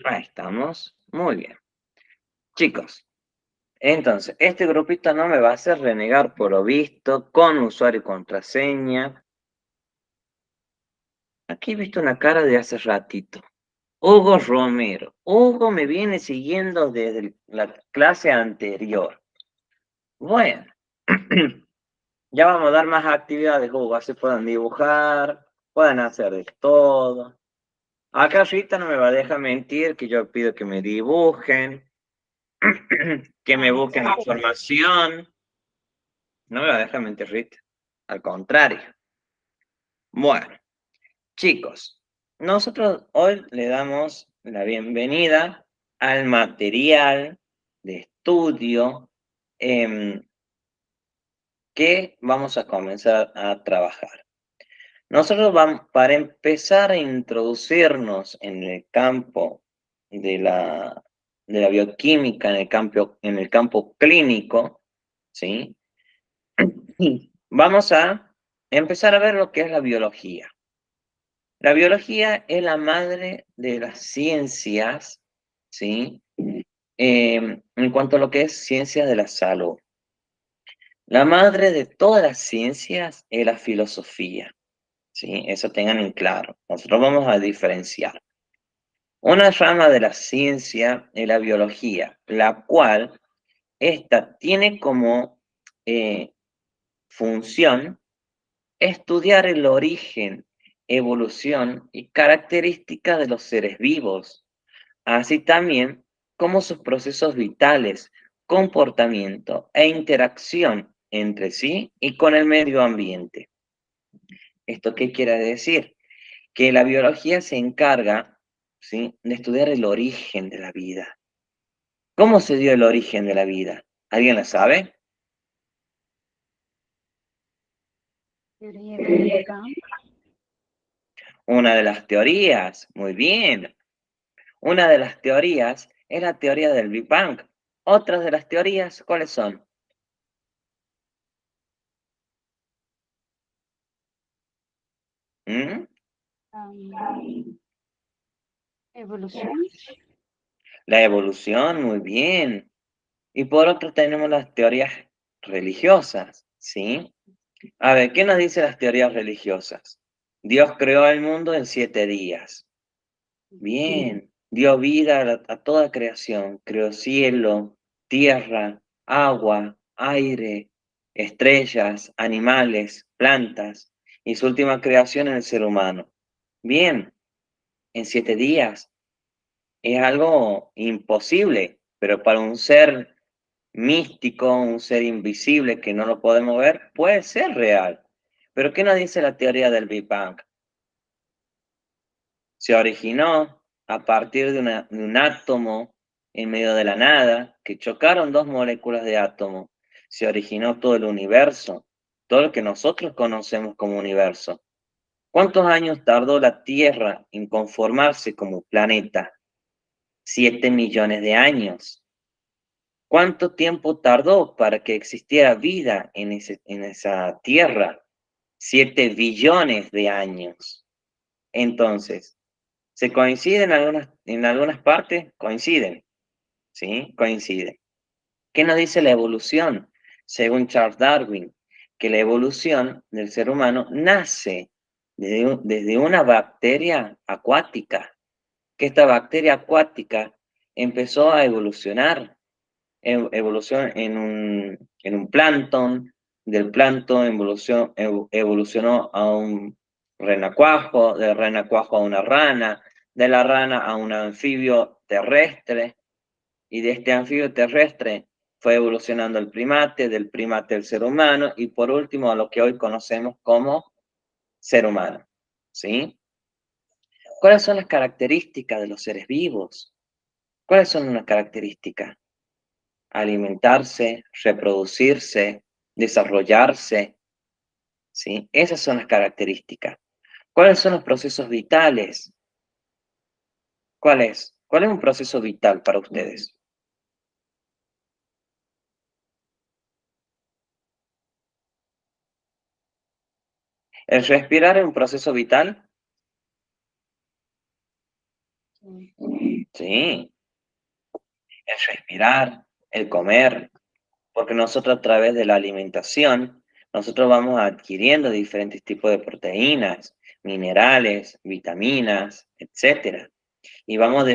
Ahí estamos. Muy bien. Chicos, entonces, este grupito no me va a hacer renegar por lo visto, con usuario y contraseña. Aquí he visto una cara de hace ratito. Hugo Romero. Hugo me viene siguiendo desde la clase anterior. Bueno, ya vamos a dar más actividades, Hugo. Así puedan dibujar, puedan hacer de todo. Acá Rita no me va a dejar mentir que yo pido que me dibujen, que me busquen información. No me va a dejar mentir Rita. Al contrario. Bueno, chicos, nosotros hoy le damos la bienvenida al material de estudio em, que vamos a comenzar a trabajar. Nosotros vamos, para empezar a introducirnos en el campo de la bioquímica, en el campo clínico, ¿sí? Vamos a empezar a ver lo que es la biología. La biología es la madre de las ciencias, ¿sí? En cuanto a lo que es ciencias de la salud. La madre de todas las ciencias es la filosofía, ¿sí? Eso tengan en claro. Nosotros vamos a diferenciar. Una rama de la ciencia es la biología, la cual esta tiene como eh, función estudiar el origen, evolución y características de los seres vivos, así también como sus procesos vitales, comportamiento e interacción entre sí y con el medio ambiente. ¿Esto qué quiere decir? Que la biología se encarga, ¿sí?, de estudiar el origen de la vida. ¿Cómo se dio el origen de la vida? ¿Alguien lo sabe? Teoría del Big Bang. Una de las teorías, muy bien. Una de las teorías es la teoría del Big Bang. Otras de las teorías, ¿cuáles son? ¿Mm? am, Evolución. La evolución, muy bien. Y por otro tenemos las teorías religiosas, ¿sí? A ver, ¿qué nos dicen las teorías religiosas? Dios creó el mundo en 7 días. Bien, dio vida a toda creación, creó cielo, tierra, agua, aire, estrellas, animales, plantas, y su última creación en el ser humano. Bien, en 7 días es algo imposible, pero para un ser místico, un ser invisible que no lo podemos ver, puede ser real. Pero ¿qué nos dice la teoría del Big Bang? Se originó a partir de un átomo en medio de la nada, que chocaron dos moléculas de átomo. Se originó todo el universo, todo lo que nosotros conocemos como universo. ¿Cuántos años tardó la Tierra en conformarse como planeta? 7 millones de años. ¿Cuánto tiempo tardó para que existiera vida en esa Tierra? 7 billones de años. Entonces, ¿se coinciden en algunas partes? Coinciden, ¿sí? Coinciden. ¿Qué nos dice la evolución? Según Charles Darwin, que la evolución del ser humano nace desde una bacteria acuática, que esta bacteria acuática empezó a evolucionar, evolución en un plancton, del plancton evolucionó a un renacuajo, del renacuajo a una rana, de la rana a un anfibio terrestre, y de este anfibio terrestre fue evolucionando el primate, del primate el ser humano, y por último a lo que hoy conocemos como ser humano, ¿sí? ¿Cuáles son las características de los seres vivos? ¿Cuáles son unas características? Alimentarse, reproducirse, desarrollarse, ¿sí? Esas son las características. ¿Cuáles son los procesos vitales? ¿Cuál es? ¿Cuál es un proceso vital para ustedes? ¿El respirar es un proceso vital? Sí, el respirar, el comer, porque nosotros a través de la alimentación, nosotros vamos adquiriendo diferentes tipos de proteínas, minerales, vitaminas, etcétera. Y vamos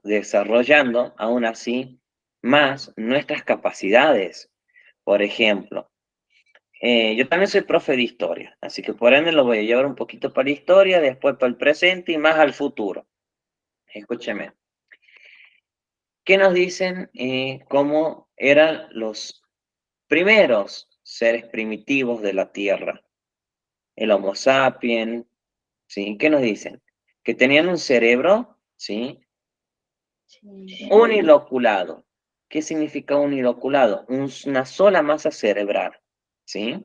desarrollando aún así más nuestras capacidades. Por ejemplo, yo también soy profe de historia, así que por ende lo voy a llevar un poquito para la historia, después para el presente y más al futuro. Escúcheme. ¿Qué nos dicen cómo eran los primeros seres primitivos de la Tierra? El Homo sapiens, ¿sí? ¿Qué nos dicen? Que tenían un cerebro, ¿sí? Uniloculado. ¿Qué significa uniloculado? Una sola masa cerebral, ¿sí?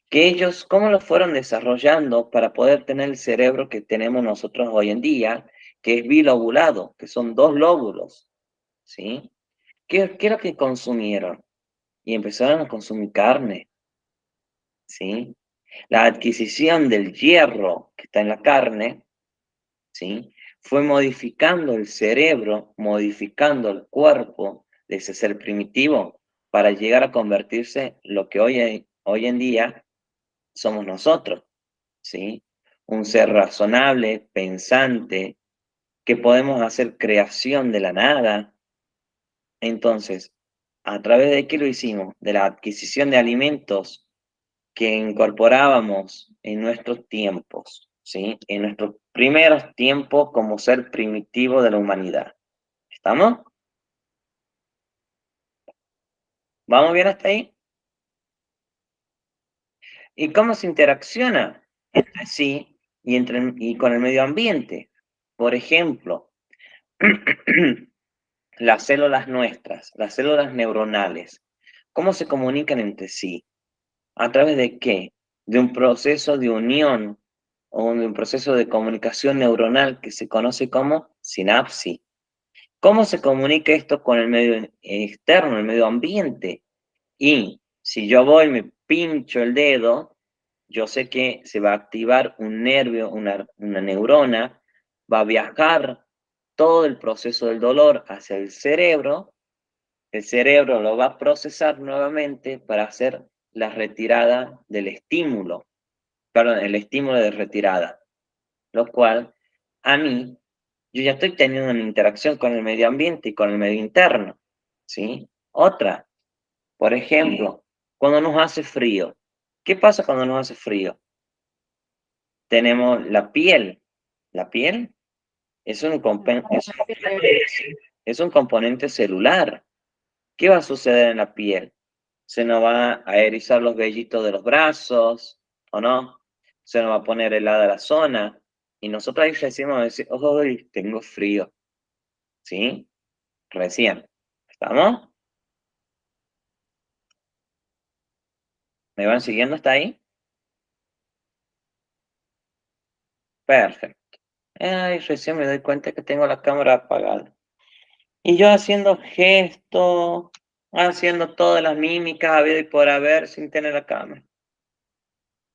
Que ellos, ¿cómo lo fueron desarrollando para poder tener el cerebro que tenemos nosotros hoy en día, que es bilobulado, que son dos lóbulos, ¿sí? ¿Qué es lo que consumieron? Y empezaron a consumir carne, ¿sí? La adquisición del hierro que está en la carne, ¿sí? Fue modificando el cerebro, modificando el cuerpo de ese ser primitivo para llegar a convertirse lo que hoy en día somos nosotros, ¿sí? Un ser razonable, pensante, que podemos hacer creación de la nada. Entonces, ¿a través de qué lo hicimos? De la adquisición de alimentos que incorporábamos en nuestros tiempos, ¿sí? En nuestros primeros tiempos como ser primitivo de la humanidad. ¿Estamos? ¿Vamos bien hasta ahí? ¿Y cómo se interacciona entre sí y con el medio ambiente? Por ejemplo, las células nuestras, las células neuronales, ¿cómo se comunican entre sí? ¿A través de qué? De un proceso de unión o de un proceso de comunicación neuronal que se conoce como sinapsis. ¿Cómo se comunica esto con el medio externo, el medio ambiente? Y si yo voy y me pincho el dedo, yo sé que se va a activar un nervio, una neurona, va a viajar todo el proceso del dolor hacia el cerebro lo va a procesar nuevamente para hacer la retirada del estímulo, perdón, el estímulo de retirada, lo cual a mí, yo ya estoy teniendo una interacción con el medio ambiente y con el medio interno, ¿sí? Otra, por ejemplo, cuando nos hace frío. ¿Qué pasa cuando nos hace frío? Tenemos la piel. La piel es es un componente celular. ¿Qué va a suceder en la piel? Se nos va a erizar los vellitos de los brazos, ¿o no? Se nos va a poner helada la zona. Y nosotros ahí decimos, ¡ay, tengo frío! ¿Sí? Recién. ¿Estamos? ¿Me van siguiendo hasta ahí? Perfecto. Ay, recién me doy cuenta que tengo la cámara apagada. Y yo haciendo gestos, haciendo todas las mímicas habido y por haber sin tener la cámara.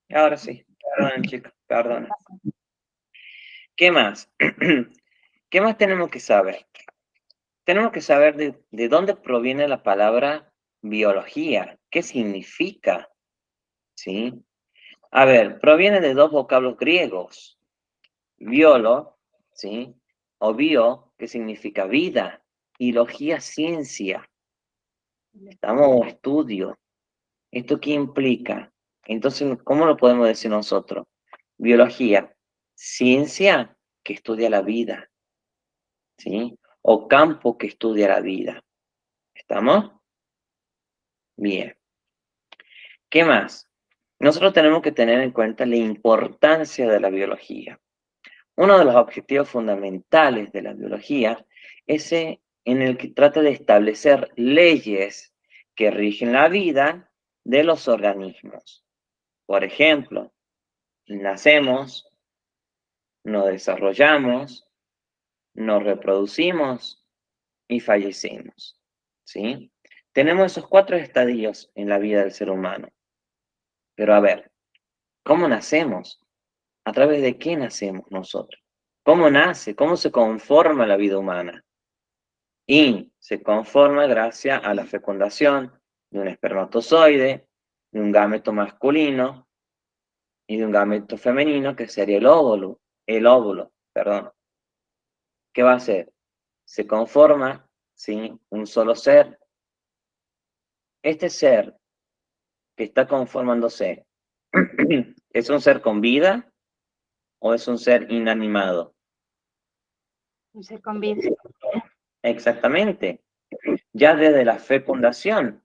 Ahora sí, perdonen chicos, perdonen. ¿Qué más? ¿Qué más tenemos que saber? Tenemos que saber de dónde proviene la palabra biología, qué significa, ¿sí? A ver, proviene de dos vocablos griegos, biolo, ¿sí? O bio, que significa vida, y logía, ciencia, estamos estudio. ¿Esto qué implica? Entonces, ¿cómo lo podemos decir nosotros? Biología, ciencia que estudia la vida, ¿sí? O campo que estudia la vida. ¿Estamos? Bien. ¿Qué más? Nosotros tenemos que tener en cuenta la importancia de la biología. Uno de los objetivos fundamentales de la biología es en el que trata de establecer leyes que rigen la vida de los organismos. Por ejemplo, nacemos, nos desarrollamos, nos reproducimos y fallecemos, ¿sí? Tenemos esos cuatro estadios en la vida del ser humano. Pero a ver, ¿cómo nacemos? ¿A través de qué nacemos nosotros? ¿Cómo nace? ¿Cómo se conforma la vida humana? Y se conforma gracias a la fecundación de un espermatozoide, de un gameto masculino y de un gameto femenino, que sería el óvulo, perdón. ¿Qué va a hacer? Se conforma, ¿sí? Un solo ser. Este ser que está conformándose, ¿es un ser con vida o es un ser inanimado? Se convida. Exactamente. Ya desde la fecundación,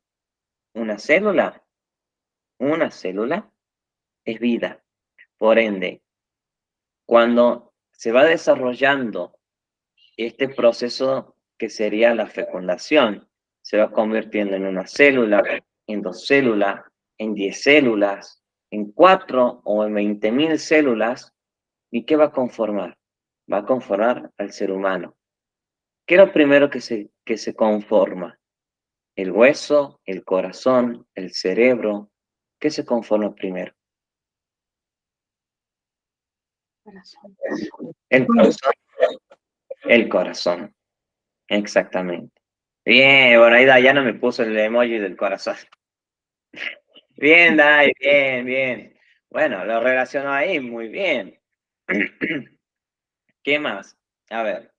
una célula, una célula es vida. Por ende, cuando se va desarrollando este proceso que sería la fecundación, se va convirtiendo en una célula, en dos células, en 10 células, en 4 o en 20.000 células. ¿Y qué va a conformar? Va a conformar al ser humano. ¿Qué es lo primero que se conforma? El hueso, el corazón, el cerebro. ¿Qué se conforma primero? Corazón. El corazón. El corazón, exactamente. Bien, bueno, ahí Dayana me puso el emoji del corazón. Bien, Day, bien, bien. Bueno, lo relaciono ahí, muy bien. ¿Qué más? A ver,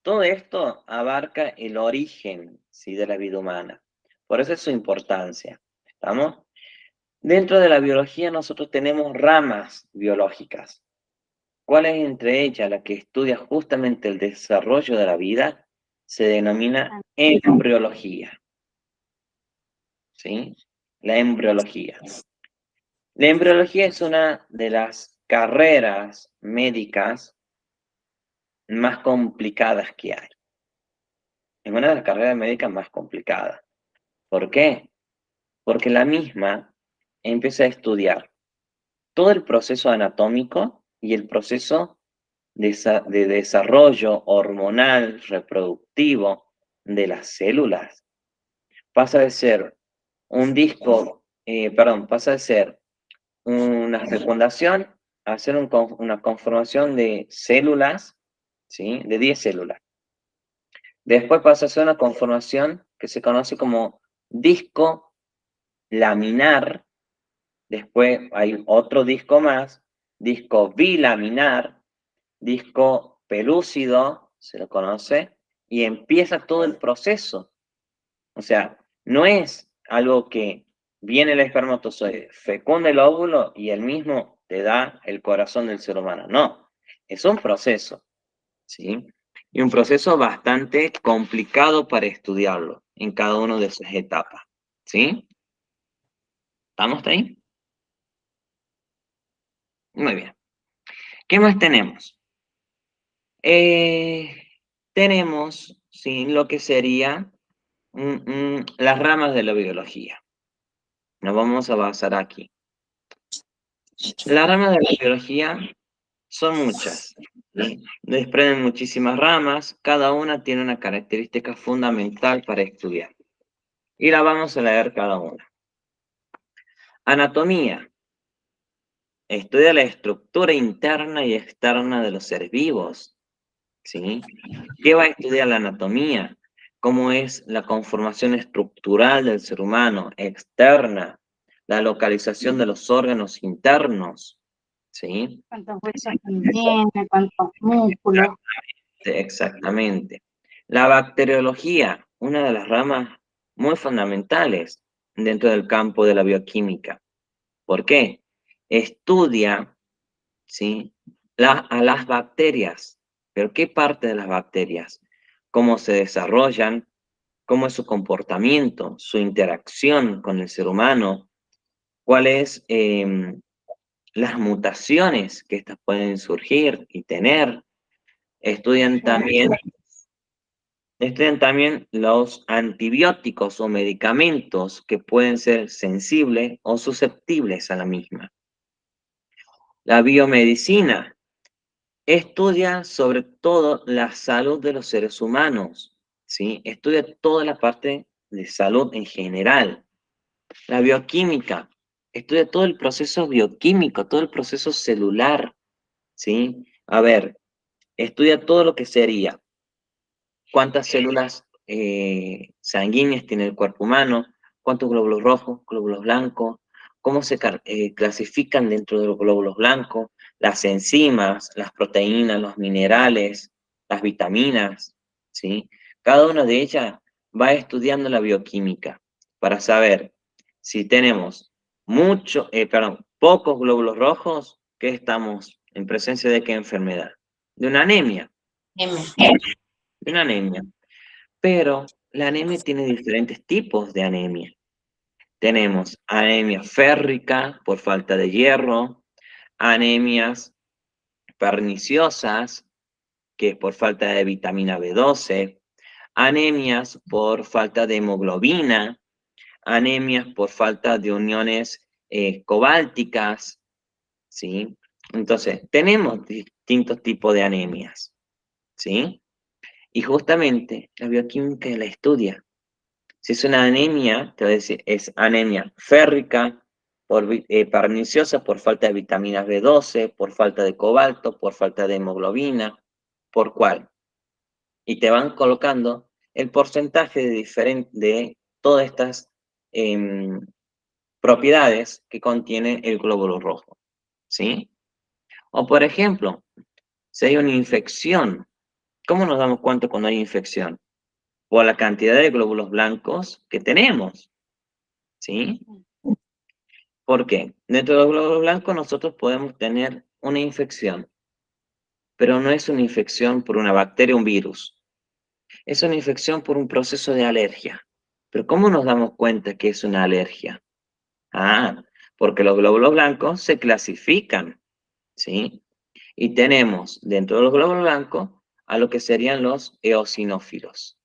todo esto abarca el origen, ¿sí? De la vida humana. Por eso es su importancia. ¿Estamos? Dentro de la biología nosotros tenemos ramas biológicas. ¿Cuál es entre ellas la que estudia justamente el desarrollo de la vida? Se denomina embriología, ¿sí? La embriología. La embriología es una de las carreras médicas más complicadas que hay. Es una de las carreras médicas más complicadas. ¿Por qué? Porque la misma empieza a estudiar todo el proceso anatómico y el proceso de desarrollo hormonal, reproductivo de las células. Pasa de ser pasa de ser una fecundación a hacer una conformación de células, ¿sí? De 10 células. Después pasa a ser una conformación que se conoce como disco laminar. Después hay otro disco más, disco bilaminar, disco pelúcido, se lo conoce, y empieza todo el proceso. O sea, no es algo que viene el espermatozoide, fecunda el óvulo y el mismo te da el corazón del ser humano. No, es un proceso, ¿sí? Y un proceso bastante complicado para estudiarlo en cada una de esas etapas, ¿sí? ¿Estamos ahí? Muy bien. ¿Qué más tenemos? Eh, tenemos, sí, lo que sería las ramas de la biología. Nos vamos a basar aquí. Las ramas de la biología son muchas, ¿sí? Desprenden muchísimas ramas, cada una tiene una característica fundamental para estudiar. Y la vamos a leer cada una. Anatomía. Estudia la estructura interna y externa de los seres vivos, ¿sí? ¿Qué va a estudiar la anatomía? ¿Cómo es la conformación estructural del ser humano, externa, la localización de los órganos internos, ¿sí? ¿Cuántos huesos tiene? ¿Cuántos músculos? Exactamente. La bacteriología, una de las ramas muy fundamentales dentro del campo de la bioquímica. ¿Por qué? Estudia, ¿sí? A las bacterias. ¿Pero qué parte de las bacterias? ¿Cómo se desarrollan? ¿Cómo es su comportamiento? ¿Su interacción con el ser humano? ¿Cuáles las mutaciones que estas pueden surgir y tener? Estudian también Estudian también los antibióticos o medicamentos que pueden ser sensibles o susceptibles a la misma. La biomedicina estudia sobre todo la salud de los seres humanos, ¿sí? Estudia toda la parte de salud en general. La bioquímica estudia todo el proceso bioquímico, todo el proceso celular, ¿sí? A ver, estudia todo lo que sería cuántas células sanguíneas tiene el cuerpo humano, cuántos glóbulos rojos, glóbulos blancos, cómo se clasifican dentro de los glóbulos blancos, las enzimas, las proteínas, los minerales, las vitaminas, ¿sí? Cada una de ellas va estudiando la bioquímica para saber si tenemos pocos glóbulos rojos, que estamos en presencia de qué enfermedad, de una anemia, de una anemia. Pero la anemia tiene diferentes tipos de anemia. Tenemos anemia férrica por falta de hierro, anemias perniciosas, que es por falta de vitamina B12, anemias por falta de hemoglobina, anemias por falta de uniones cobálticas, ¿sí? Entonces, tenemos distintos tipos de anemias, ¿sí? Y justamente la bioquímica la estudia. Si es una anemia, te voy a decir, es anemia férrica, perniciosa por falta de vitaminas B12, por falta de cobalto, por falta de hemoglobina, ¿por cuál? Y te van colocando el porcentaje de todas estas propiedades que contiene el glóbulo rojo, ¿sí? O por ejemplo, si hay una infección, ¿cómo nos damos cuenta cuando hay infección? Por la cantidad de glóbulos blancos que tenemos, ¿sí? ¿Por qué? Dentro de los glóbulos blancos nosotros podemos tener una infección, pero no es una infección por una bacteria o un virus. Es una infección por un proceso de alergia. Pero ¿cómo nos damos cuenta que es una alergia? Ah, porque los glóbulos blancos se clasifican, ¿sí? Y tenemos dentro de los glóbulos blancos a lo que serían los eosinófilos,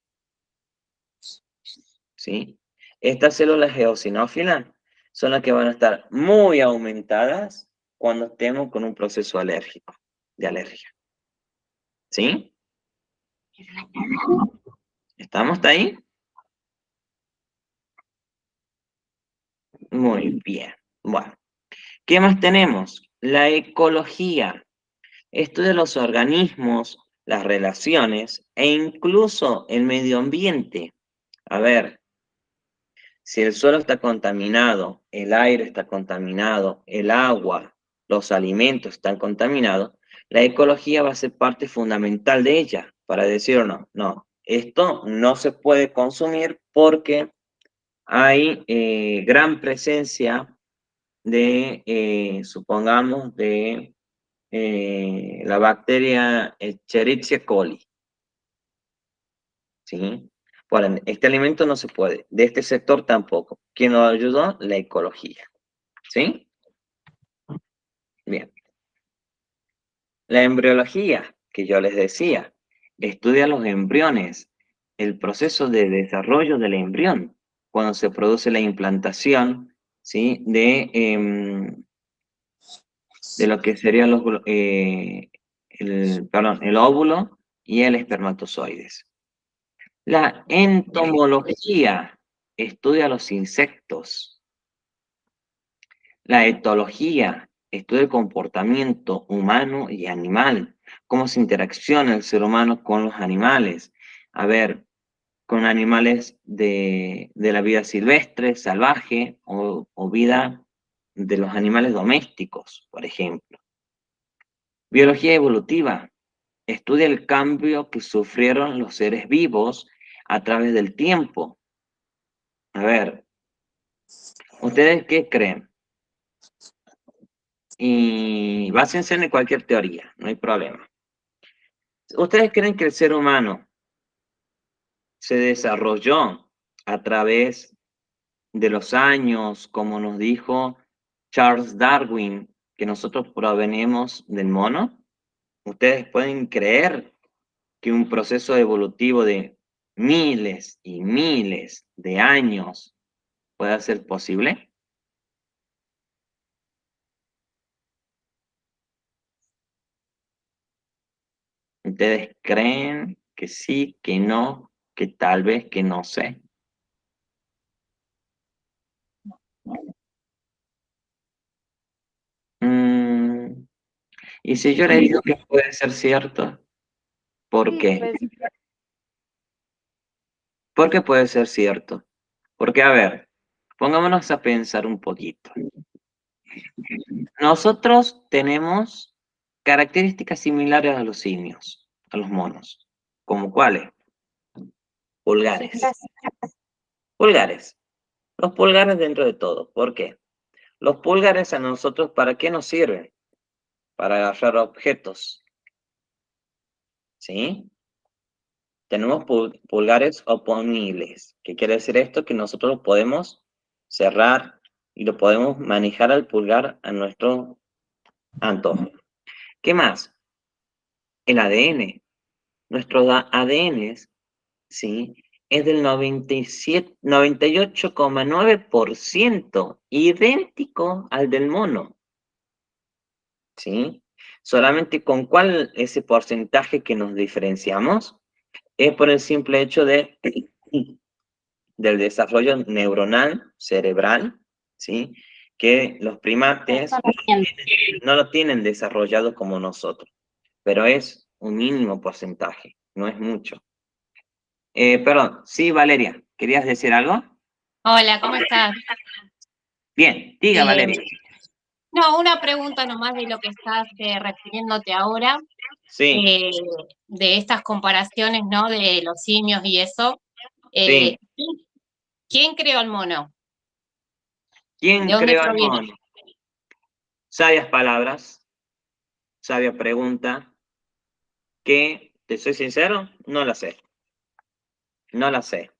¿sí? Estas células eosinófilas son las que van a estar muy aumentadas cuando estemos con un proceso alérgico, de alergia. ¿Sí? ¿Estamos ahí? Muy bien. Bueno, ¿qué más tenemos? La ecología. Estudia los organismos, las relaciones e incluso el medio ambiente. A ver, si el suelo está contaminado, el aire está contaminado, el agua, los alimentos están contaminados, la ecología va a ser parte fundamental de ella para decir o no, no, esto no se puede consumir porque hay gran presencia de, supongamos, de la bacteria Escherichia coli, ¿sí? Por ende, este alimento no se puede, de este sector tampoco. ¿Quién nos ayudó? La ecología, ¿sí? Bien. La embriología, que yo les decía, estudia los embriones, el proceso de desarrollo del embrión, cuando se produce la implantación, ¿sí? De lo que serían el óvulo y el espermatozoides. La entomología estudia los insectos. La etología estudia el comportamiento humano y animal, cómo se interacciona el ser humano con los animales. A ver, con animales de la vida silvestre, salvaje o vida de los animales domésticos, por ejemplo. Biología evolutiva estudia el cambio que sufrieron los seres vivos a través del tiempo. A ver, ¿ustedes qué creen? Y básense en cualquier teoría, no hay problema. ¿Ustedes creen que el ser humano se desarrolló a través de los años, como nos dijo Charles Darwin, que nosotros provenimos del mono? ¿Ustedes pueden creer que un proceso evolutivo de miles y miles de años pueda ser posible? ¿Ustedes creen que sí, que no, que tal vez, que no sé? Mm, ¿y si yo les digo que puede ser cierto? ¿Por Sí, qué? pues, Porque puede ser cierto. Porque, a ver, pongámonos a pensar un poquito. Nosotros tenemos características similares a los simios, a los monos. ¿Como cuáles? Pulgares. físicas, Pulgares. Los pulgares dentro de todo. ¿Por qué? Los pulgares a nosotros, ¿para qué nos sirven? Para agarrar objetos. ¿Sí? Tenemos pulgares oponibles. ¿Qué quiere decir esto? Que nosotros lo podemos cerrar y lo podemos manejar al pulgar a nuestro antojo. ¿Qué más? El ADN. Nuestros ADNs, ¿sí? Es del 97, 98,9% idéntico al del mono, ¿sí? Solamente con cuál ese porcentaje que nos diferenciamos es por el simple hecho del desarrollo neuronal cerebral, ¿sí? Que los primates razonamiento. no lo tienen desarrollado como nosotros, pero es un mínimo porcentaje, no es mucho. Perdón, sí, Valeria, ¿querías decir algo? Hola, ¿cómo estás? Bien, diga, Eh, Valeria. no, una pregunta nomás de lo que estás refiriéndote ahora, Sí, eh, de estas comparaciones, ¿no? De los simios y eso. sí. ¿Quién creó al mono? ¿De ¿Quién dónde creó al proviene? mono? Sabias palabras, sabia pregunta, que, te soy sincero, no la sé. No la sé.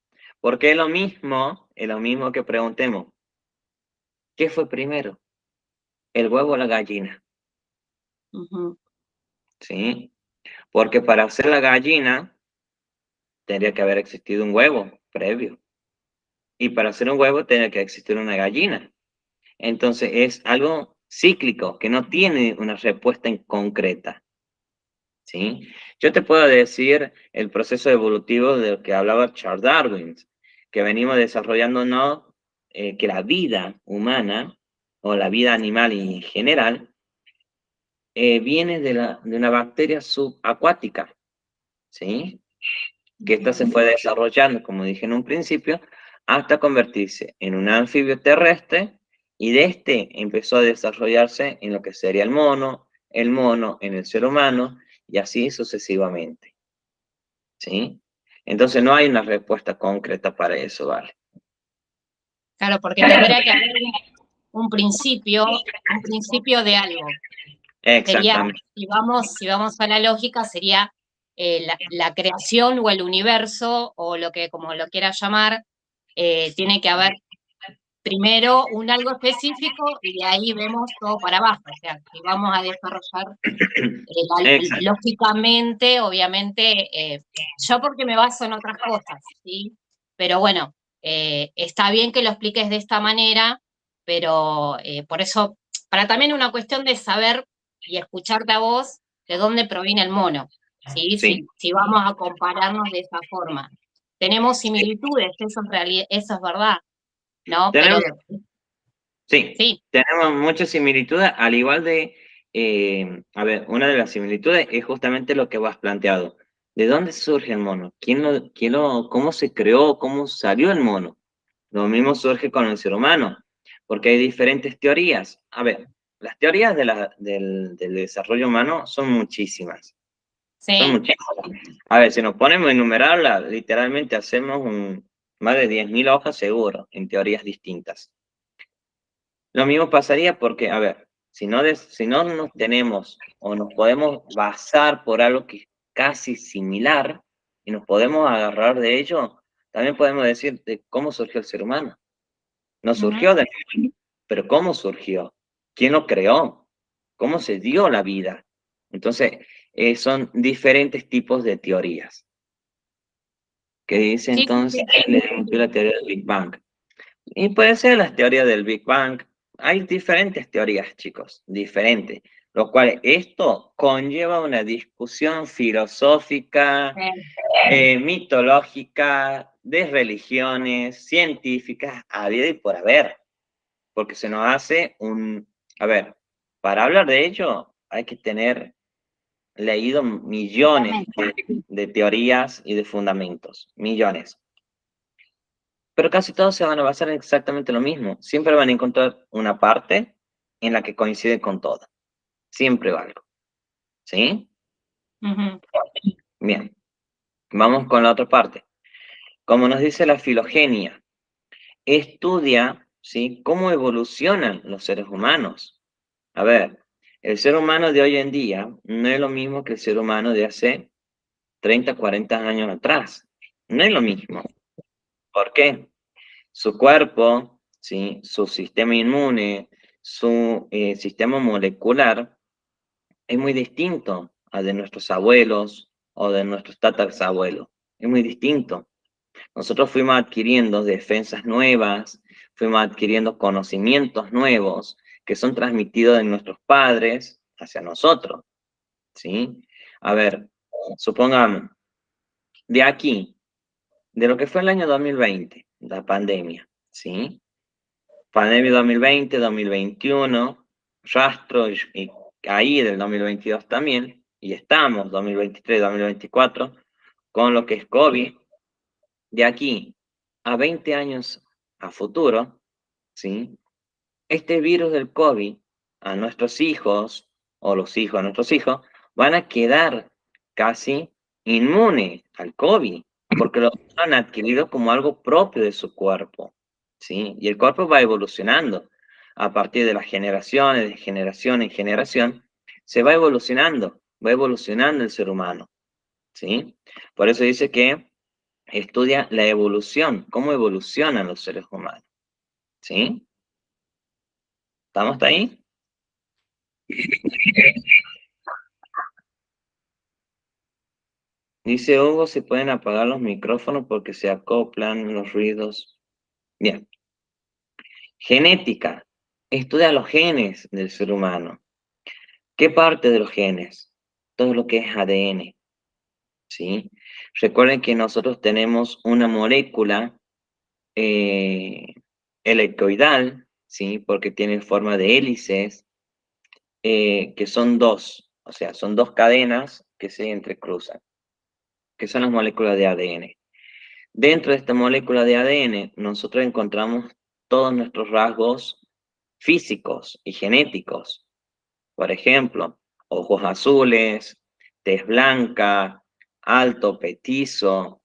Porque es lo mismo que preguntemos, ¿qué fue primero? ¿El huevo o la gallina? Ujú, ¿Sí? Porque para hacer la gallina tendría que haber existido un huevo previo. Y para hacer un huevo tendría que existir una gallina. Entonces es algo cíclico, que no tiene una respuesta en concreta. ¿Sí? Yo te puedo decir el proceso evolutivo del que hablaba Charles Darwin, que venimos desarrollándonos, que la vida humana o la vida animal en general viene de una bacteria subacuática, ¿sí? Que esta se fue desarrollando, como dije en un principio, hasta convertirse en un anfibio terrestre y de este empezó a desarrollarse en lo que sería el mono en el ser humano y así sucesivamente, ¿sí? Entonces no hay una respuesta concreta para eso, ¿vale? claro, porque tendría que haber un principio de algo. Sería, Exactamente, si vamos a la lógica, sería la creación o el universo, o lo que como lo quieras llamar, tiene que haber primero un algo específico y de ahí vemos todo para abajo. O sea, si vamos a desarrollar exacto, lógicamente, obviamente, yo porque me baso en otras cosas, ¿sí? Pero bueno, está bien que lo expliques de esta manera, pero por eso, para también una cuestión de saber y escucharte a vos de dónde proviene el mono, ¿sí? sí. Si vamos a compararnos de esa forma. Tenemos Sí. similitudes, eso es verdad, ¿no? Pero Tenemos, sí, sí. tenemos muchas similitudes, al igual de, a ver, una de las similitudes es justamente lo que vos has planteado. ¿De dónde surge el mono? ¿Cómo se creó, cómo salió el mono? Lo mismo surge con el ser humano, porque hay diferentes teorías. A ver, las teorías del desarrollo humano son muchísimas, son Sí, muchísimas. A ver, si nos ponemos a enumerarlas, literalmente hacemos más de 10.000 hojas seguro en teorías distintas. Lo mismo pasaría porque, a ver, si no nos tenemos o nos podemos basar por algo que es casi similar y nos podemos agarrar de ello, también podemos decir de cómo surgió el ser humano. No ujú. surgió de pero ¿cómo surgió? ¿Quién lo creó? ¿Cómo se dio la vida? Entonces, son diferentes tipos de teorías. Que dice Sí, sí, entonces sí. la teoría del Big Bang. Y puede ser las teorías del Big Bang. Hay diferentes teorías, chicos, diferentes. Lo cual esto conlleva una discusión filosófica, mitológica, de religiones, científicas, habida y por haber. Porque se nos hace un... A ver, para hablar de ello hay que tener leído millones de teorías y de fundamentos, millones. Pero casi todos se van a basar en exactamente lo mismo. Siempre van a encontrar una parte en la que coincide con toda. Siempre va algo. ¿Sí? Ujú. Bien. Vamos con la otra parte. Como nos dice la filogenia, estudia, ¿sí?, cómo evolucionan los seres humanos. A ver, el ser humano de hoy en día no es lo mismo que el ser humano de hace 30, 40 años atrás. No es lo mismo. ¿Por qué? Su cuerpo, ¿sí?, su sistema inmune, su sistema molecular es muy distinto al de nuestros abuelos o de nuestros tatarabuelos. Es muy distinto. Nosotros fuimos adquiriendo defensas nuevas, fuimos adquiriendo conocimientos nuevos que son transmitidos de nuestros padres hacia nosotros, ¿sí? A ver, supongamos, de aquí, de lo que fue el año 2020, la pandemia, ¿sí? Pandemia 2020, 2021, rastro y ahí del 2022 también, y estamos 2023, 2024, con lo que es COVID. De aquí a 20 años a futuro, ¿sí?, este virus del COVID a nuestros hijos o los hijos de nuestros hijos van a quedar casi inmunes al COVID porque lo han adquirido como algo propio de su cuerpo, ¿sí? Y el cuerpo va evolucionando a partir de las generaciones, de generación en generación, se va evolucionando el ser humano, ¿sí? Por eso dice que estudia la evolución, cómo evolucionan los seres humanos, ¿sí? ¿Estamos hasta ahí? Dice Hugo, se pueden apagar los micrófonos porque se acoplan los ruidos. Bien. Genética. Estudia los genes del ser humano. ¿Qué parte de los genes? Todo lo que es ADN, ¿sí? Recuerden que nosotros tenemos una molécula eh, helicoidal, ¿sí?, porque tiene forma de hélices, que son dos, o sea, son dos cadenas que se entrecruzan, que son las moléculas de ADN. Dentro de esta molécula de ADN, nosotros encontramos todos nuestros rasgos físicos y genéticos. Por ejemplo, ojos azules, tez blanca, alto, petizo,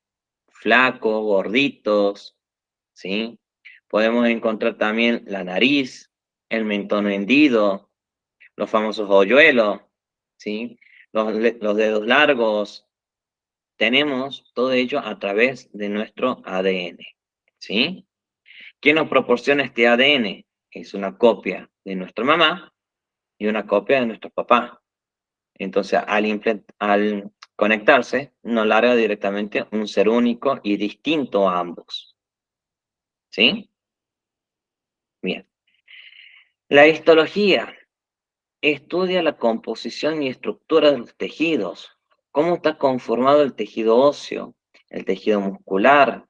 flaco, gorditos, ¿sí? Podemos encontrar también la nariz, el mentón hendido, los famosos hoyuelos, ¿sí? Los dedos largos. Tenemos todo ello a través de nuestro ADN, ¿sí? ¿Quién nos proporciona este ADN? Es una copia de nuestra mamá y una copia de nuestro papá. Entonces, al conectarse, nos larga directamente un ser único y distinto a ambos, ¿sí? Bien. La histología estudia la composición y estructura de los tejidos, cómo está conformado el tejido óseo, el tejido muscular,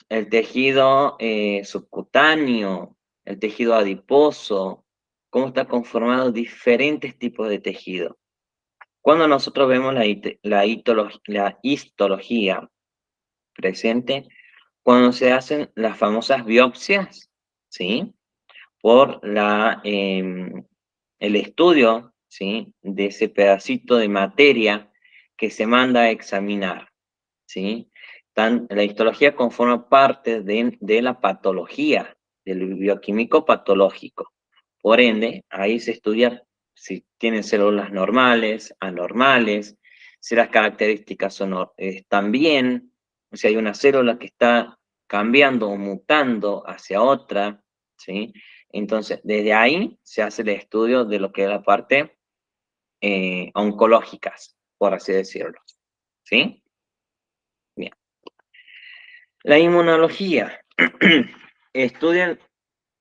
el tejido subcutáneo, el tejido adiposo, cómo está conformado diferentes tipos de tejido. Cuando nosotros vemos la histología presente, cuando se hacen las famosas biopsias, ¿sí?, por el estudio, ¿sí?, de ese pedacito de materia que se manda a examinar, ¿sí? La histología conforma parte de la patología, del bioquímico patológico. Por ende, ahí se estudia si tienen células normales, anormales, si las características están bien, si hay una célula que está cambiando o mutando hacia otra, ¿sí? Entonces, desde ahí se hace el estudio de lo que es la parte oncológicas, por así decirlo, ¿sí? Bien. La inmunología estudia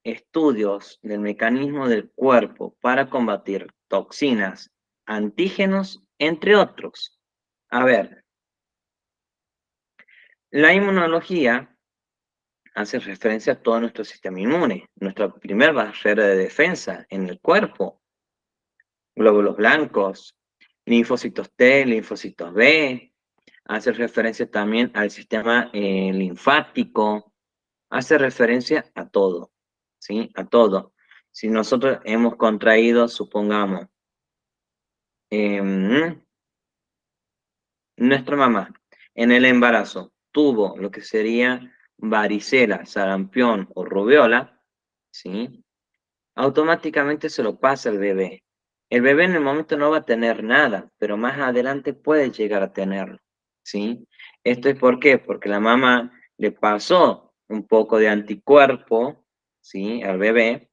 estudios del mecanismo del cuerpo para combatir toxinas, antígenos, entre otros. A ver, la inmunología hace referencia a todo nuestro sistema inmune, nuestra primera barrera de defensa en el cuerpo, glóbulos blancos, linfocitos T, linfocitos B, hace referencia también al sistema linfático, hace referencia a todo, ¿sí? A todo. Si nosotros hemos contraído, supongamos, nuestra mamá en el embarazo tuvo lo que sería varicela, sarampión o rubiola, ¿sí? Automáticamente se lo pasa al bebé. El bebé en el momento no va a tener nada, pero más adelante puede llegar a tenerlo, ¿sí? ¿Esto es por qué? Porque la mamá le pasó un poco de anticuerpo, ¿sí? Al bebé,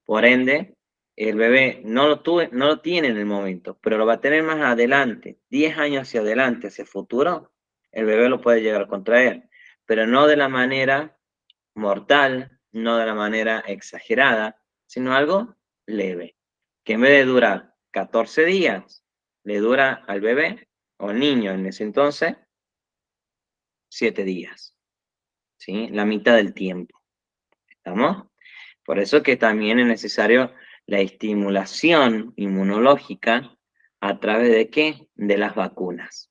por ende, el bebé no lo tiene en el momento, pero lo va a tener más adelante, 10 años hacia adelante, hacia el futuro, el bebé lo puede llegar a contraer, pero no de la manera mortal, no de la manera exagerada, sino algo leve, que en vez de durar 14 días, le dura al bebé o al niño en ese entonces 7 días, ¿sí? La mitad del tiempo, ¿estamos? Por eso que también es necesario la estimulación inmunológica a través de qué? De las vacunas,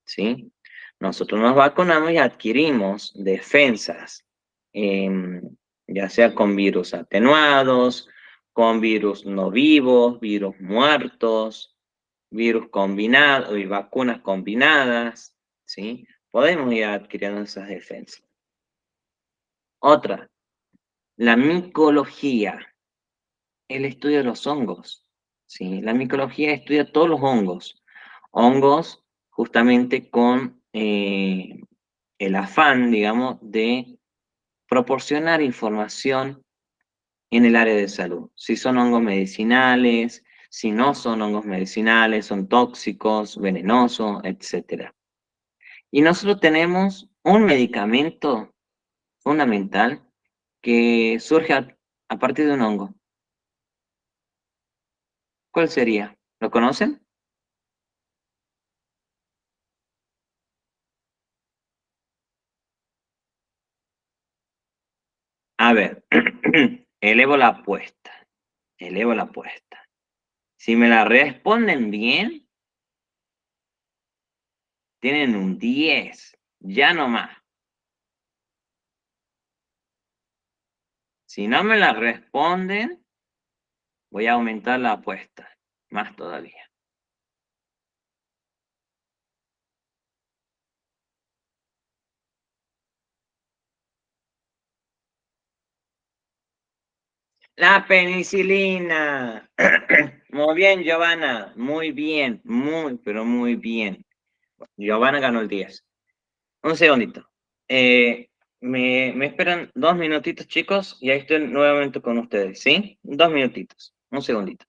¿sí? Nosotros nos vacunamos y adquirimos defensas, ya sea con virus atenuados, con virus no vivos, virus muertos, virus combinados y vacunas combinadas, ¿sí? Podemos ir adquiriendo esas defensas. Otra, la micología, el estudio de los hongos, ¿sí? La micología estudia todos los hongos, hongos justamente con el afán, digamos, de proporcionar información en el área de salud. Si son hongos medicinales, si no son hongos medicinales, son tóxicos, venenosos, etcétera. Y nosotros tenemos un medicamento fundamental que surge a partir de un hongo. ¿Cuál sería? ¿Lo conocen? A ver, elevo la apuesta, elevo la apuesta. Si me la responden bien, tienen un 10, ya no más. Si no me la responden, voy a aumentar la apuesta, más todavía. La penicilina. Muy bien, Giovanna. Muy bien, muy, pero muy bien. Giovanna ganó el 10. Un segundito. Me esperan 2 minutitos, chicos, y ahí estoy nuevamente con ustedes, ¿sí? 2 minutitos. Un segundito.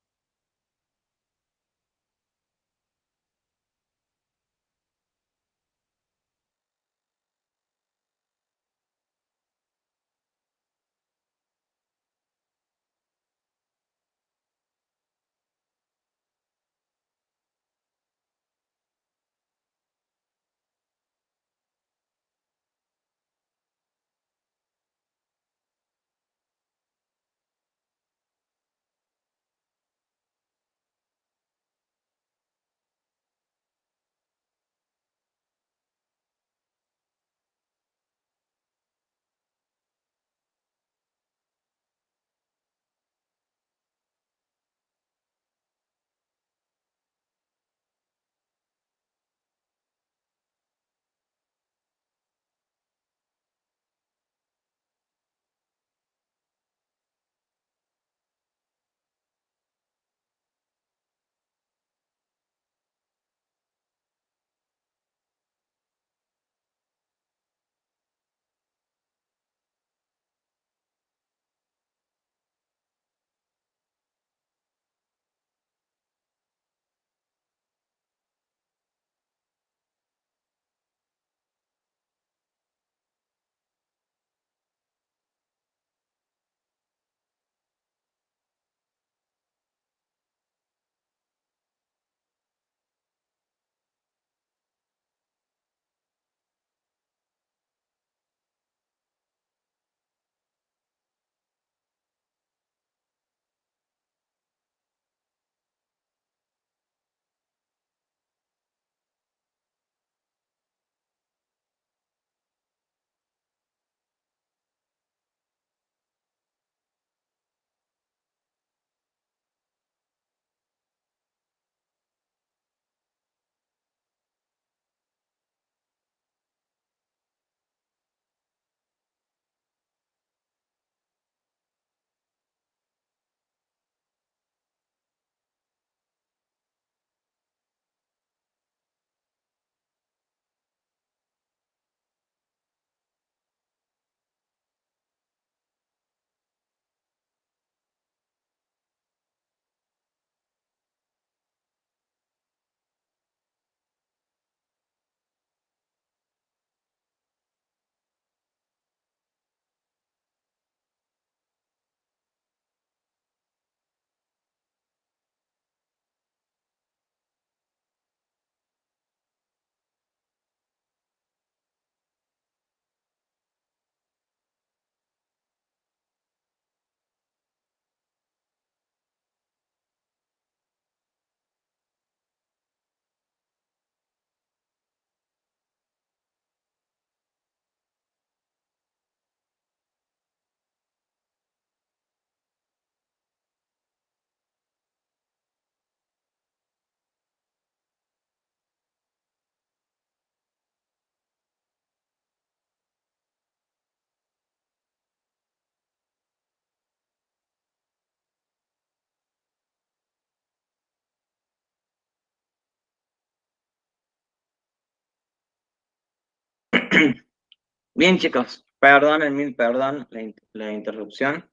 Bien, chicos, perdonen, mil perdón la interrupción.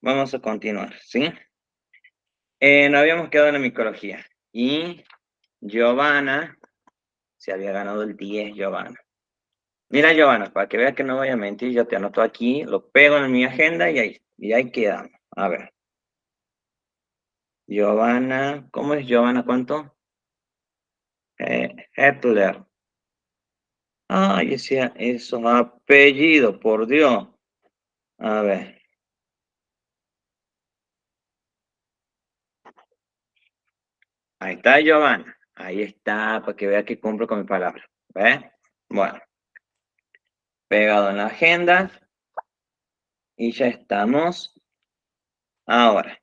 Vamos a continuar, ¿sí? Nos habíamos quedado en la micología. Y Giovanna se había ganado el 10, Giovanna. Mira, Giovanna, para que veas que no voy a mentir, yo te anoto aquí, lo pego en mi agenda y ahí quedamos. A ver. Giovanna, ¿cómo es Giovanna? ¿Cuánto? Hetler. Ay, ese, esos apellidos, por Dios. A ver. Ahí está Giovanna. Ahí está, para que vea que cumplo con mi palabra. ¿Ves? Bueno, pegado en la agenda. Y ya estamos. Ahora,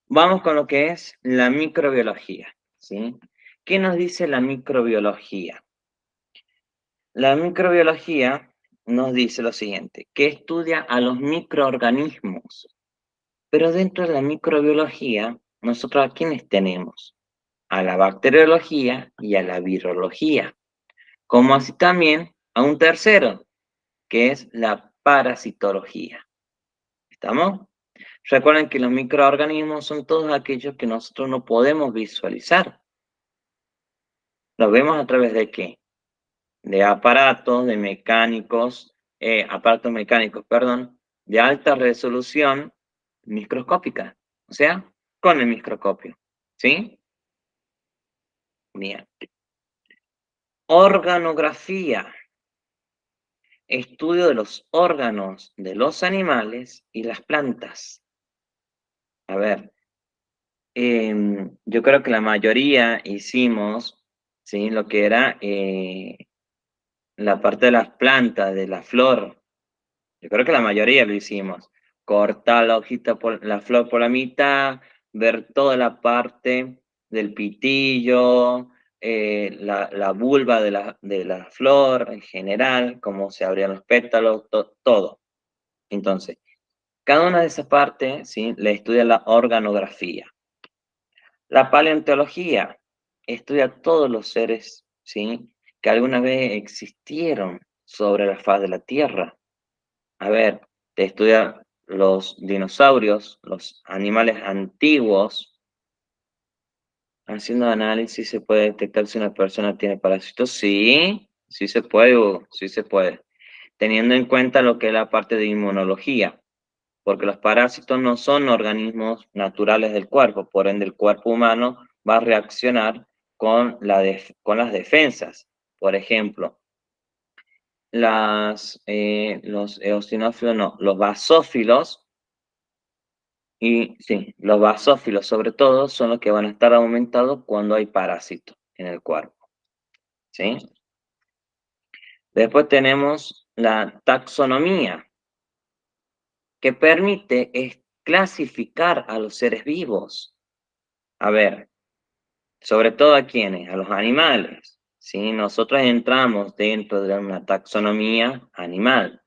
vamos con lo que es la microbiología. ¿Sí? ¿Qué nos dice la microbiología? La microbiología nos dice lo siguiente, que estudia a los microorganismos. Pero dentro de la microbiología, nosotros a quiénes tenemos? A la bacteriología y a la virología, como así también a un tercero, que es la parasitología. ¿Estamos? Recuerden que los microorganismos son todos aquellos que nosotros no podemos visualizar. ¿Los vemos a través de qué? De aparatos, de mecánicos, aparatos mecánicos, perdón, de alta resolución microscópica, o sea, con el microscopio, ¿sí? Bien. Organografía, estudio de los órganos de los animales y las plantas. A ver, yo creo que la mayoría hicimos, ¿sí? Lo que era la parte de las plantas, de la flor. Yo creo que la mayoría lo hicimos. Cortar la hojita por la flor por la mitad, ver toda la parte del pitillo, la vulva de la flor en general, cómo se abrían los pétalos, todo. Entonces, cada una de esas partes, ¿sí? Le estudia la organografía. La paleontología estudia todos los seres, ¿sí? Que alguna vez existieron sobre la faz de la Tierra. A ver, te estudia los dinosaurios, los animales antiguos. Haciendo análisis se puede detectar si una persona tiene parásitos. Sí, sí se puede, Hugo, sí se puede. Teniendo en cuenta lo que es la parte de inmunología, porque los parásitos no son organismos naturales del cuerpo, por ende el cuerpo humano va a reaccionar con con las defensas. Por ejemplo, los eosinófilos, no, los basófilos. Y sí, los basófilos sobre todo son los que van a estar aumentados cuando hay parásitos en el cuerpo, ¿sí? Después tenemos la taxonomía, que permite clasificar a los seres vivos. A ver, sobre todo a quiénes, a los animales, ¿sí? Nosotros entramos dentro de una taxonomía animal.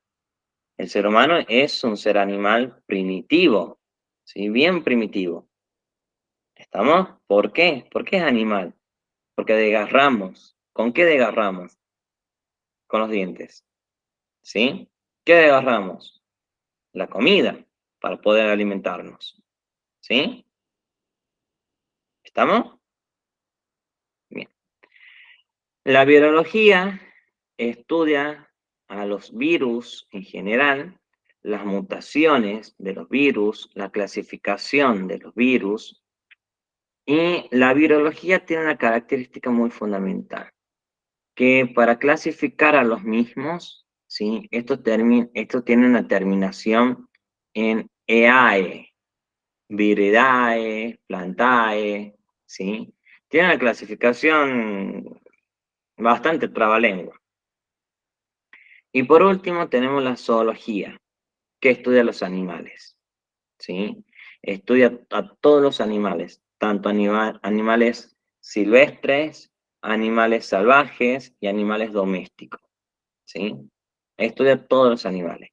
El ser humano es un ser animal primitivo, ¿sí? Bien primitivo. ¿Estamos? ¿Por qué? ¿Por qué es animal? Porque desgarramos. ¿Con qué desgarramos? Con los dientes. ¿Sí? ¿Qué desgarramos? La comida para poder alimentarnos. ¿Sí? ¿Estamos? Bien. La virología estudia a los virus en general, las mutaciones de los virus, la clasificación de los virus, y la virología tiene una característica muy fundamental, que para clasificar a los mismos, ¿sí? Esto tiene una terminación en EAE, Viridae, Plantae, ¿sí? Tiene una clasificación bastante trabalengua. Y por último tenemos la zoología, que estudia los animales, ¿sí? Estudia a todos los animales, tanto animales silvestres, animales salvajes y animales domésticos, ¿sí? Estudia todos los animales.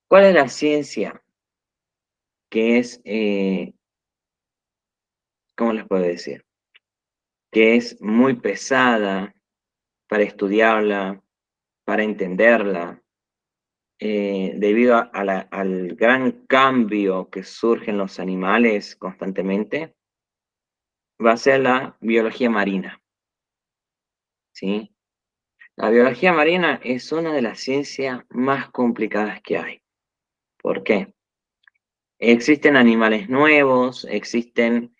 ¿Cuál es la ciencia que es, cómo les puedo decir? Que es muy pesada para estudiarla, para entenderla, debido al gran cambio que surge en los animales constantemente, va a ser la biología marina, ¿sí? La biología marina es una de las ciencias más complicadas que hay. ¿Por qué? Existen animales nuevos, existen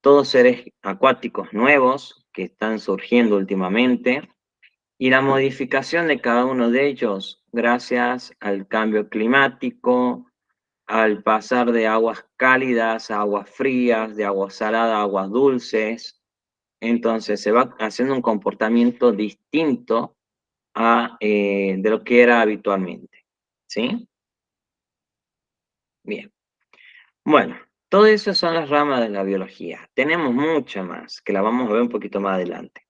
todos seres acuáticos nuevos que están surgiendo últimamente, y la modificación de cada uno de ellos, gracias al cambio climático, al pasar de aguas cálidas a aguas frías, de aguas saladas a aguas dulces, entonces se va haciendo un comportamiento distinto de lo que era habitualmente. ¿Sí? Bien. Bueno, todo eso son las ramas de la biología. Tenemos mucha más, que la vamos a ver un poquito más adelante.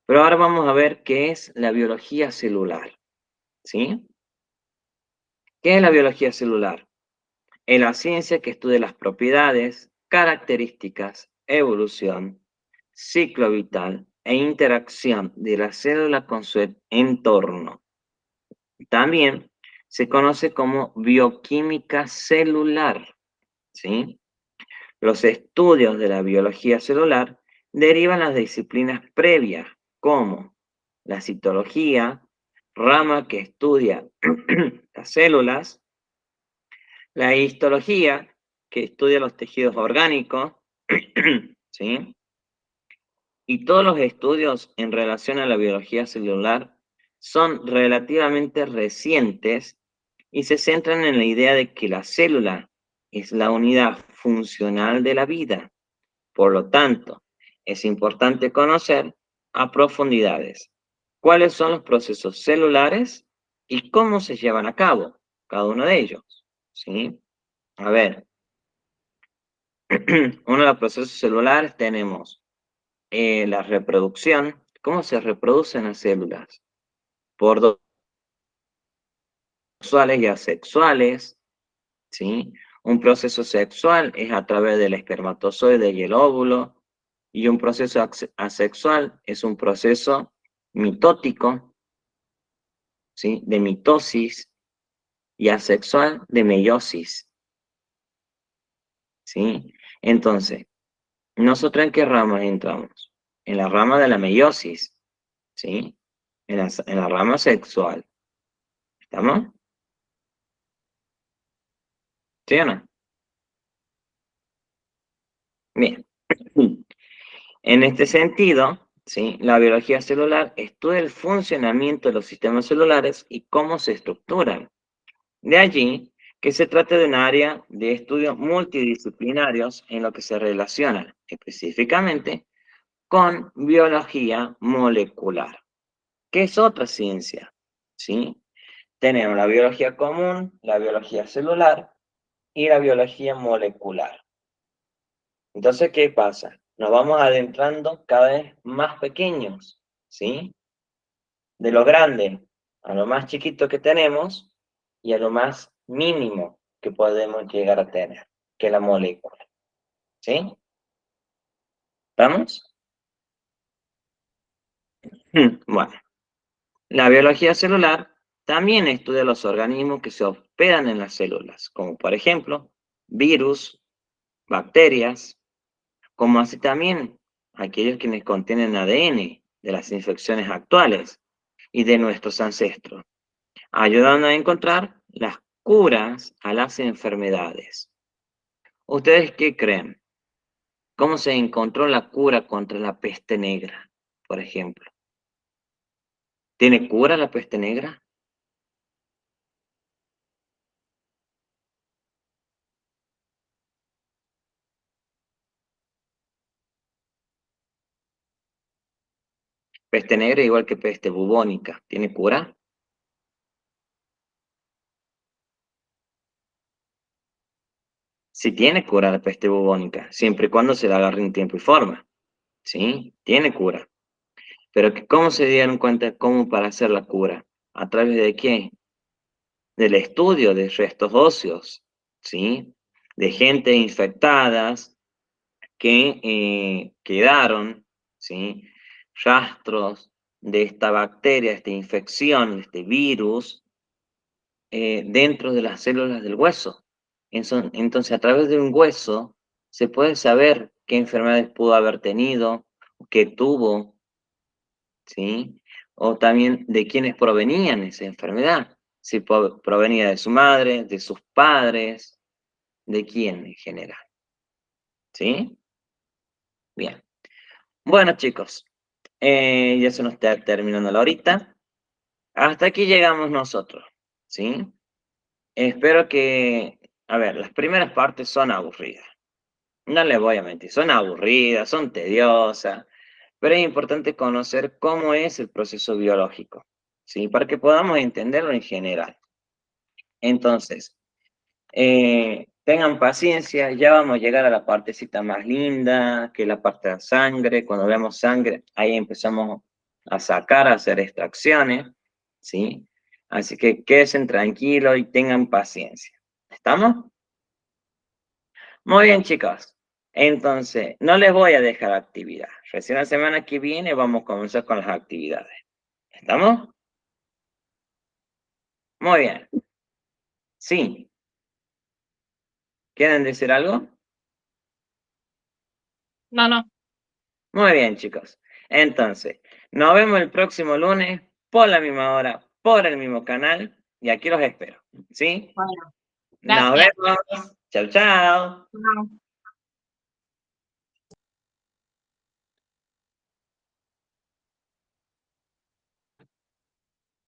Pero ahora vamos a ver qué es la biología celular. ¿Sí? ¿Qué es la biología celular? Es la ciencia que estudia las propiedades, características, evolución, ciclo vital e interacción de la célula con su entorno. También se conoce como bioquímica celular, ¿sí? Los estudios de la biología celular derivan las disciplinas previas, como la citología, rama que estudia las células, la histología, que estudia los tejidos orgánicos, ¿sí? Y todos los estudios en relación a la biología celular son relativamente recientes y se centran en la idea de que la célula es la unidad funcional de la vida. Por lo tanto, es importante conocer a profundidades cuáles son los procesos celulares y cómo se llevan a cabo cada uno de ellos, ¿sí? A ver, uno de los procesos celulares tenemos la reproducción. ¿Cómo se reproducen las células? Por dos sexuales y asexuales, ¿sí? Un proceso sexual es a través del espermatozoide y el óvulo, y un proceso asexual es un proceso mitótico, ¿sí? De mitosis, y asexual de meiosis, ¿sí? Entonces, ¿nosotros en qué rama entramos? En la rama de la meiosis, ¿sí? En la rama sexual. ¿Estamos? ¿Sí o no? Bien. En este sentido, ¿sí? La biología celular estudia el funcionamiento de los sistemas celulares y cómo se estructuran. De allí que se trata de un área de estudios multidisciplinarios en lo que se relaciona específicamente con biología molecular, que es otra ciencia, ¿sí? Tenemos la biología común, la biología celular y la biología molecular. Entonces, ¿qué pasa? Nos vamos adentrando cada vez más pequeños, ¿sí? De lo grande a lo más chiquito que tenemos y a lo más mínimo que podemos llegar a tener, que es la molécula, ¿sí? ¿Estamos? Bueno, la biología celular también estudia los organismos que se hospedan en las células, como por ejemplo, virus, bacterias, como así también aquellos quienes contienen ADN de las infecciones actuales y de nuestros ancestros, ayudando a encontrar las curas a las enfermedades. ¿Ustedes qué creen? ¿Cómo se encontró la cura contra la peste negra, por ejemplo? ¿Tiene cura la peste negra? Peste negra igual que peste bubónica. ¿Tiene cura? Sí tiene cura la peste bubónica, siempre y cuando se la agarre en tiempo y forma. Sí, tiene cura. Pero ¿cómo se dieron cuenta cómo para hacer la cura? ¿A través de qué? Del estudio de restos óseos, ¿sí? De gente infectadas que quedaron, ¿sí? Rastros de esta bacteria, de esta infección, de este virus, dentro de las células del hueso. Entonces, a través de un hueso se puede saber qué enfermedades pudo haber tenido, qué tuvo, ¿sí? O también de quiénes provenían esa enfermedad. Si provenía de su madre, de sus padres, de quién en general. ¿Sí? Bien. Bueno, chicos, ya se nos está terminando la horita. Hasta aquí llegamos nosotros, ¿sí? Espero que, a ver, las primeras partes son aburridas. No les voy a mentir, son aburridas, son tediosas, pero es importante conocer cómo es el proceso biológico, ¿sí? Para que podamos entenderlo en general. Entonces, tengan paciencia, ya vamos a llegar a la partecita más linda, que es la parte de sangre. Cuando vemos sangre, ahí empezamos a sacar, a hacer extracciones, ¿sí? Así que quédense tranquilos y tengan paciencia. ¿Estamos? Muy bien, chicos. Entonces, no les voy a dejar actividad. Recién la semana que viene vamos a comenzar con las actividades. ¿Estamos? Muy bien. Sí. ¿Quieren decir algo? No, no. Muy bien, chicos. Entonces, nos vemos el próximo lunes por la misma hora, por el mismo canal, y aquí los espero. ¿Sí? Bueno, Nos gracias. vemos. Chao, chao. Chao.